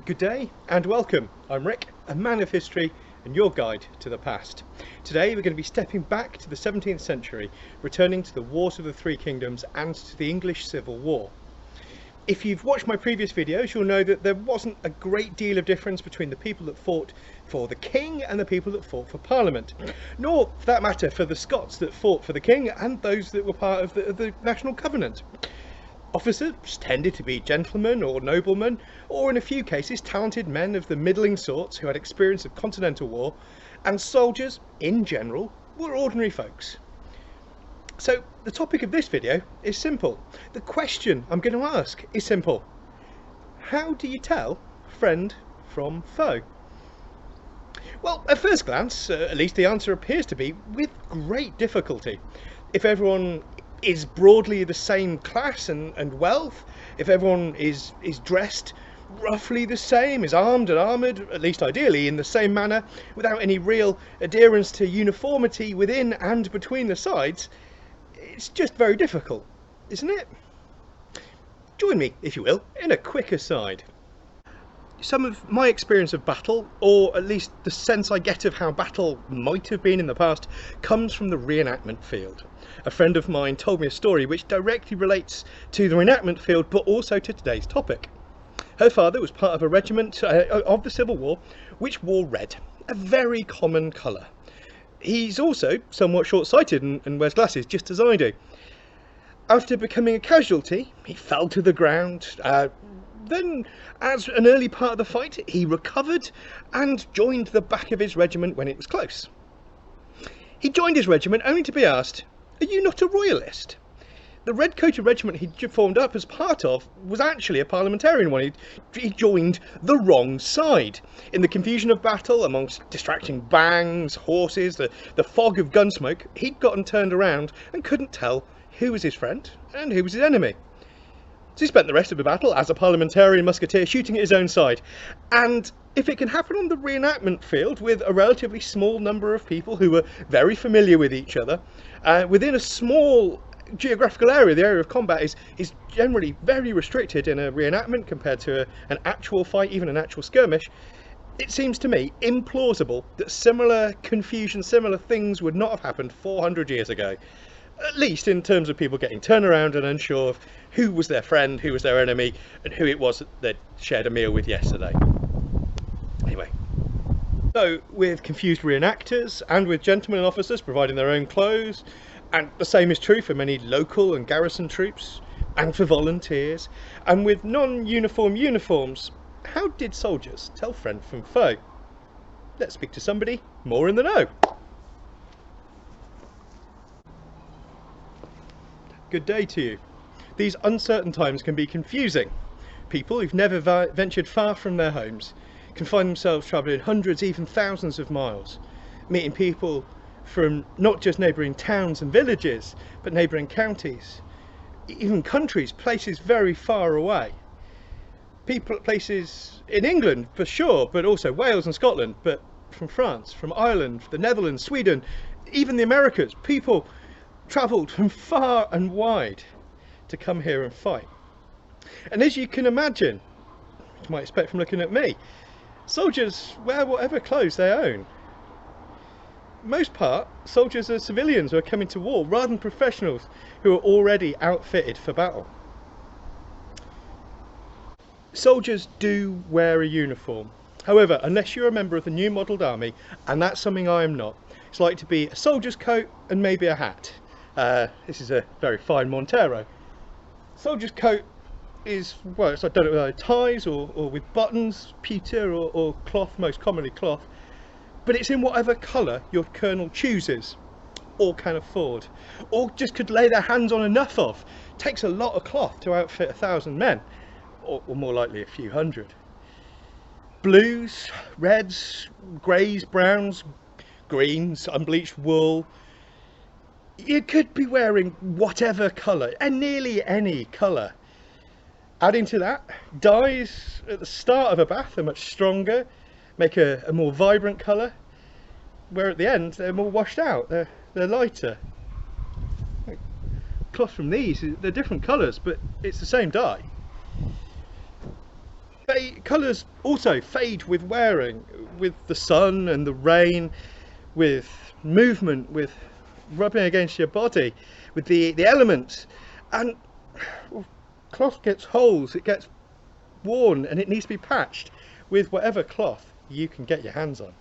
Good day and welcome. I'm Rick, a man of history and your guide to the past. Today we're going to be stepping back to the 17th century, returning to the Wars of the Three Kingdoms and to the English Civil War. If you've watched my previous videos, you'll know that there wasn't a great deal of difference between the people that fought for the king and the people that fought for Parliament, nor, for that matter, for the Scots that fought for the king and those that were part of the National Covenant. Officers tended to be gentlemen or noblemen, or in a few cases talented men of the middling sorts who had experience of continental war, and soldiers, in general, were ordinary folks. So the topic of this video is simple. The question I'm going to ask is simple. How do you tell friend from foe? Well, at first glance, at least the answer appears to be with great difficulty. If everyone is broadly the same class and wealth, if everyone is dressed roughly the same, is armed and armoured, at least ideally in the same manner, without any real adherence to uniformity within and between the sides, it's just very difficult, isn't it? Join me, if you will, in a quick aside. Some of my experience of battle, or at least the sense I get of how battle might have been in the past, comes from the reenactment field. A friend of mine told me a story which directly relates to the reenactment field, but also to today's topic. Her father was part of a regiment of the Civil War which wore red, a very common colour. He's also somewhat short-sighted and wears glasses, just as I do. After becoming a casualty, he fell to the ground. Then, as an early part of the fight, he recovered and joined the back of his regiment when it was close. He joined his regiment only to be asked, "Are you not a royalist?" The red-coated regiment he formed up as part of was actually a parliamentarian one. He joined the wrong side. In the confusion of battle, amongst distracting bangs, horses, the fog of gunsmoke, he'd gotten turned around and couldn't tell who was his friend and who was his enemy. So he spent the rest of the battle as a parliamentarian musketeer shooting at his own side. And if it can happen on the reenactment field with a relatively small number of people who were very familiar with each other, within a small geographical area, the area of combat is generally very restricted in a reenactment compared to an actual fight, even an actual skirmish, it seems to me implausible that similar confusion, similar things would not have happened 400 years ago. At least in terms of people getting turned around and unsure of who was their friend, who was their enemy, and who it was that they'd shared a meal with yesterday. Anyway, so with confused reenactors and with gentlemen officers providing their own clothes, and the same is true for many local and garrison troops, and for volunteers, and with non-uniform uniforms, how did soldiers tell friend from foe? Let's speak to somebody more in the know. Good day to you. These uncertain times can be confusing. People who've never ventured far from their homes can find themselves travelling hundreds, even thousands of miles, meeting people from not just neighbouring towns and villages, but neighbouring counties, even countries, places very far away. People at places in England for sure, but also Wales and Scotland, but from France, from Ireland, the Netherlands, Sweden, even the Americas. People travelled from far and wide to come here and fight. And as you can imagine, which you might expect from looking at me, soldiers wear whatever clothes they own. Most part, soldiers are civilians who are coming to war rather than professionals who are already outfitted for battle. Soldiers do wear a uniform. However, unless you're a member of the new modelled army, and that's something I am not, it's like to be a soldier's coat and maybe a hat. This is a very fine Montero. Soldier's coat is, well, it's done with ties or with buttons, pewter or cloth, most commonly cloth, but it's in whatever colour your colonel chooses or can afford, or just could lay their hands on enough of. It takes a lot of cloth to outfit 1,000 men, or more likely a few hundred. Blues, reds, greys, browns, greens, unbleached wool. You could be wearing whatever colour, and nearly any colour. Adding to that, dyes at the start of a bath are much stronger, make a more vibrant colour, where at the end they're more washed out, they're lighter. Cloth from these, they're different colours, but it's the same dye. Colours also fade with wearing, with the sun and the rain, with movement, with rubbing against your body, with the elements. And well, cloth gets holes, it gets worn, and it needs to be patched with whatever cloth you can get your hands on.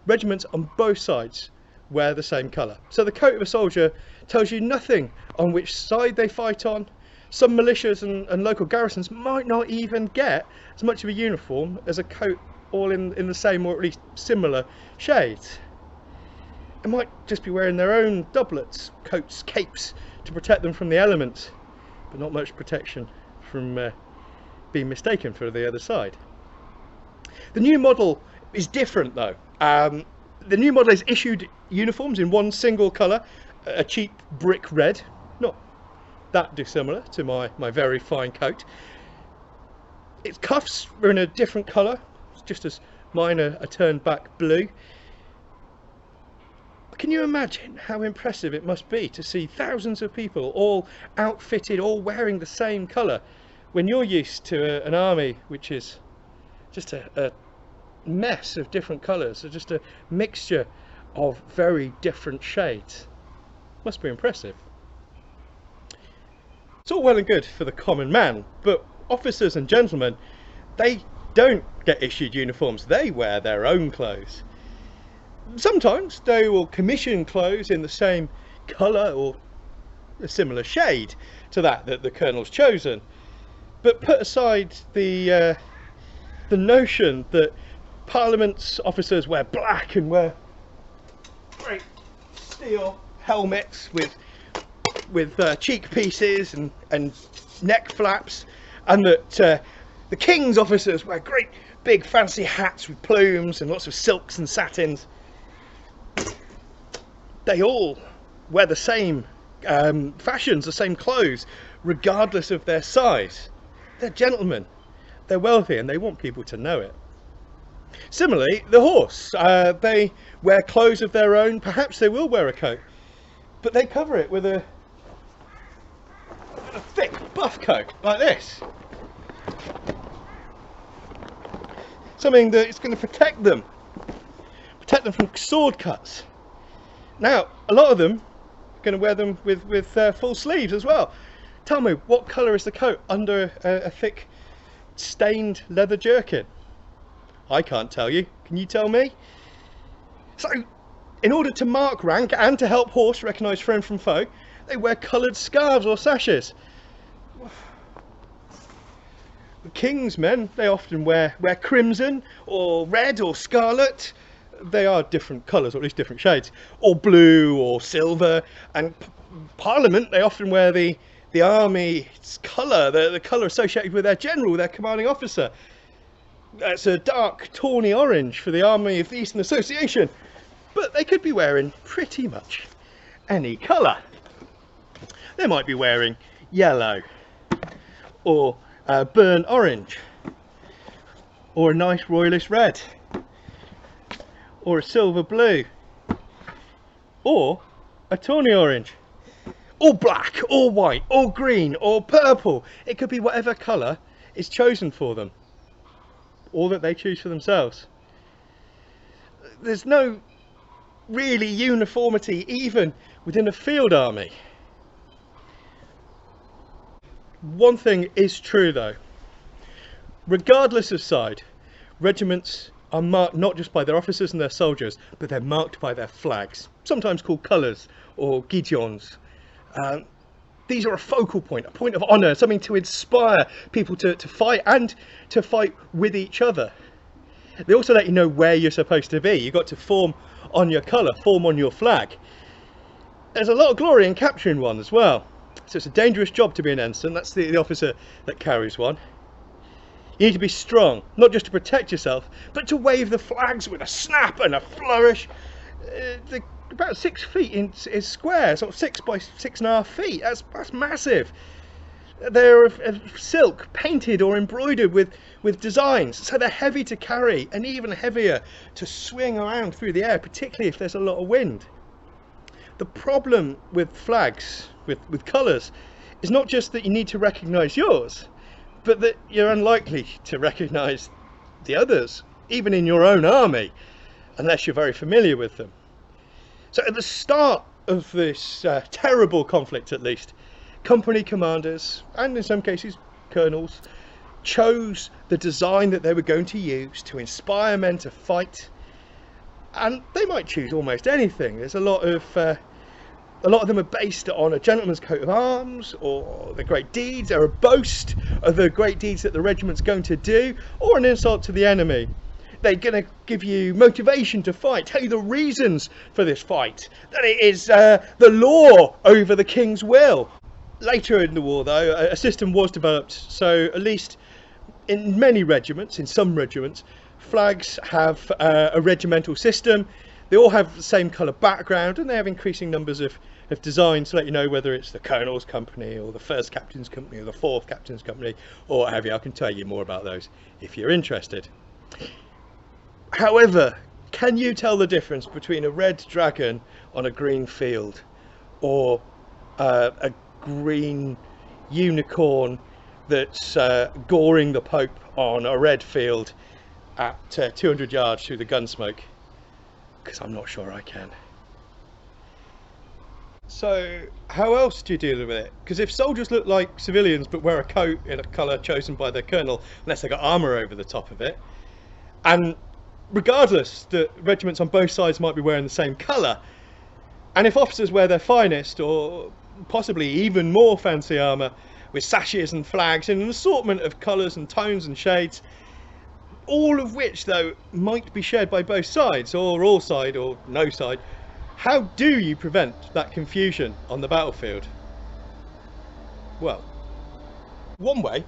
Regiments on both sides wear the same colour, so the coat of a soldier tells you nothing on which side they fight on. Some militias and local garrisons might not even get as much of a uniform as a coat all in the same or at least similar shades. They might just be wearing their own doublets, coats, capes to protect them from the elements, but not much protection from being mistaken for the other side. The new model is different though. The new model is issued uniforms in one single colour, a cheap brick red, not that dissimilar to my very fine coat. Its cuffs are in a different colour, just as mine are turned back blue. Can you imagine how impressive it must be to see thousands of people all outfitted, all wearing the same colour, when you're used to an army which is just a mess of different colours, or just a mixture of very different shades? Must be impressive. It's all well and good for the common man, but officers and gentlemen, they don't get issued uniforms, they wear their own clothes. Sometimes they will commission clothes in the same colour or a similar shade to that the colonel's chosen, but put aside the notion that Parliament's officers wear black and wear great steel helmets with cheek pieces and neck flaps, and that the King's officers wear great big fancy hats with plumes and lots of silks and satins. They all wear the same fashions, the same clothes, regardless of their size. They're gentlemen, they're wealthy, and they want people to know it. Similarly, the horse, they wear clothes of their own. Perhaps they will wear a coat, but they cover it with a thick buff coat like this, something that is going to protect them from sword cuts. Now, a lot of them are going to wear them with full sleeves as well. Tell me, what colour is the coat under a thick stained leather jerkin? I can't tell you. Can you tell me? So, in order to mark rank and to help horse recognise friend from foe, they wear coloured scarves or sashes. The King's men, they often wear crimson or red or scarlet. They are different colours, or at least different shades, or blue or silver. And Parliament, they often wear the army's colour, the colour associated with their general, their commanding officer. That's a dark tawny orange for the Army of the Eastern Association, but they could be wearing pretty much any colour. They might be wearing yellow, or burnt orange, or a nice royalist red, or a silver blue, or a tawny orange, or black, or white, or green, or purple. It could be whatever colour is chosen for them, or that they choose for themselves. There's no really uniformity even within a field army. One thing is true though, regardless of side, regiments are marked not just by their officers and their soldiers, but they're marked by their flags, sometimes called colours or guidons. These are a focal point, a point of honour, something to inspire people to fight, and to fight with each other. They also let you know where you're supposed to be. You've got to form on your colour, form on your flag. There's a lot of glory in capturing one as well. So it's a dangerous job to be an ensign. That's the officer that carries one. You need to be strong, not just to protect yourself, but to wave the flags with a snap and a flourish. About 6 feet is square, sort of 6 by 6.5 feet. That's massive. They're of silk, painted or embroidered with designs, so they're heavy to carry and even heavier to swing around through the air, particularly if there's a lot of wind. The problem with flags, with colours, is not just that you need to recognise yours, but that you're unlikely to recognise the others, even in your own army, unless you're very familiar with them. So at the start of this terrible conflict, at least, company commanders, and in some cases colonels, chose the design that they were going to use to inspire men to fight. And they might choose almost anything. There's a lot of them are based on a gentleman's coat of arms, or the great deeds, or a boast of the great deeds that the regiment's going to do, or an insult to the enemy. They're going to give you motivation to fight, tell you the reasons for this fight, that it is the law over the king's will. Later in the war, though, a system was developed, so at least in many regiments, in some regiments, flags have a regimental system. They all have the same colour background, and they have increasing numbers of designs to let you know whether it's the Colonel's Company, or the 1st Captain's Company, or the 4th Captain's Company, or what have you. I can tell you more about those if you're interested. However, can you tell the difference between a red dragon on a green field, or a green unicorn that's goring the Pope on a red field at 200 yards through the gun smoke? Because I'm not sure I can. So how else do you deal with it? Because if soldiers look like civilians but wear a coat in a colour chosen by their colonel, unless they've got armour over the top of it, and regardless, the regiments on both sides might be wearing the same colour, and if officers wear their finest, or possibly even more fancy armour, with sashes and flags and an assortment of colours and tones and shades, all of which though might be shared by both sides, or all side or no side, how do you prevent that confusion on the battlefield? Well, one way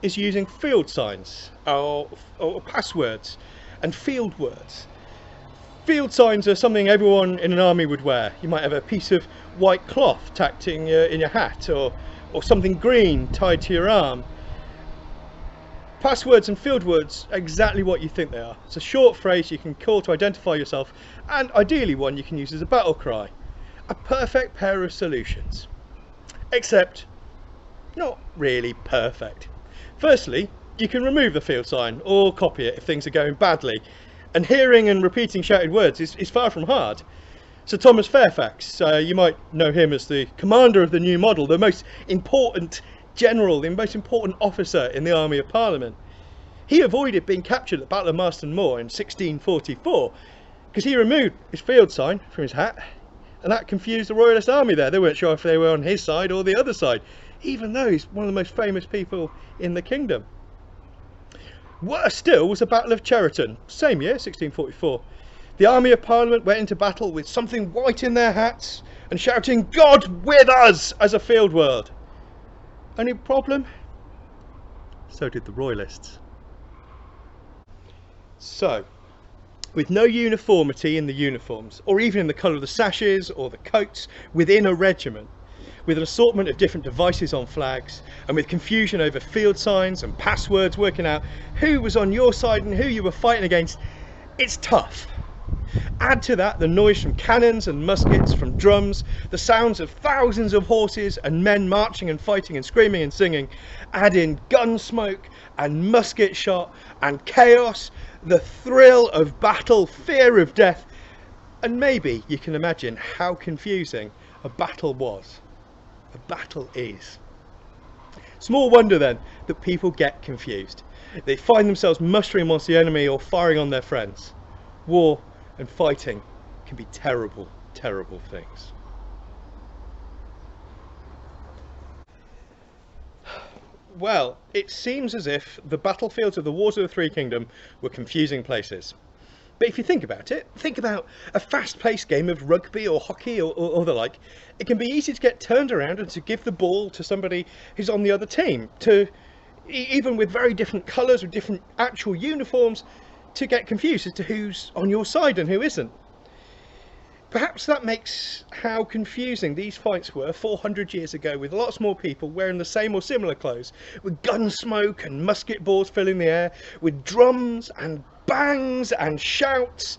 is using field signs, or passwords and field words. Field signs are something everyone in an army would wear. You might have a piece of white cloth tacked in your hat, or something green tied to your arm. Passwords and field words are exactly what you think they are. It's a short phrase you can call to identify yourself, and ideally one you can use as a battle cry. A perfect pair of solutions. Except, not really perfect. Firstly, you can remove the field sign, or copy it if things are going badly, and hearing and repeating shouted words is far from hard. Sir Thomas Fairfax, you might know him as the commander of the new model, the most important general, the most important officer in the Army of Parliament. He avoided being captured at the Battle of Marston Moor in 1644 because he removed his field sign from his hat, and that confused the Royalist army there. They weren't sure if they were on his side or the other side, even though he's one of the most famous people in the kingdom. Worse still was the Battle of Cheriton, same year, 1644. The Army of Parliament went into battle with something white in their hats and shouting "God with us" as a field word. Only problem? So did the Royalists. So, with no uniformity in the uniforms, or even in the colour of the sashes or the coats within a regiment, with an assortment of different devices on flags, and with confusion over field signs and passwords working out who was on your side and who you were fighting against, it's tough. Add to that the noise from cannons and muskets, from drums, the sounds of thousands of horses and men marching and fighting and screaming and singing. Add in gun smoke and musket shot and chaos, the thrill of battle, fear of death, and maybe you can imagine how confusing a battle was. A battle is. Small wonder then that people get confused. They find themselves mustering amongst the enemy or firing on their friends. War and fighting can be terrible, terrible things. Well, it seems as if the battlefields of the Wars of the Three Kingdoms were confusing places. But if you think about it, think about a fast-paced game of rugby or hockey or the like. It can be easy to get turned around and to give the ball to somebody who's on the other team, to even with very different colours, with different actual uniforms, to get confused as to who's on your side and who isn't. Perhaps that makes how confusing these fights were 400 years ago, with lots more people wearing the same or similar clothes, with gun smoke and musket balls filling the air, with drums and bangs and shouts.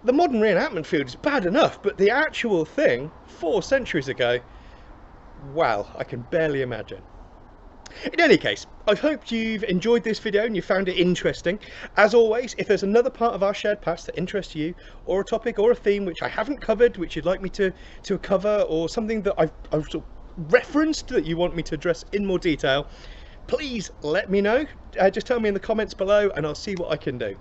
The modern reenactment field is bad enough, but the actual thing 4 centuries ago, well, I can barely imagine. In any case, I hope you've enjoyed this video and you found it interesting. As always, if there's another part of our shared past that interests you, or a topic or a theme which I haven't covered, which you'd like me to cover, or something that I've sort of referenced that you want me to address in more detail, please let me know. Just tell me in the comments below and I'll see what I can do.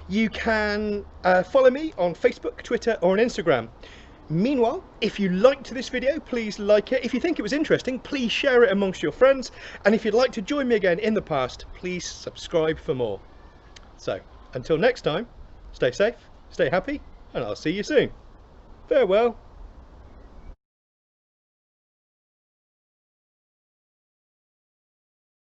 You can follow me on Facebook, Twitter or on Instagram. Meanwhile, if you liked this video, please like it. If you think it was interesting, please share it amongst your friends. And if you'd like to join me again in the past, please subscribe for more. So, until next time, stay safe, stay happy, and I'll see you soon. Farewell.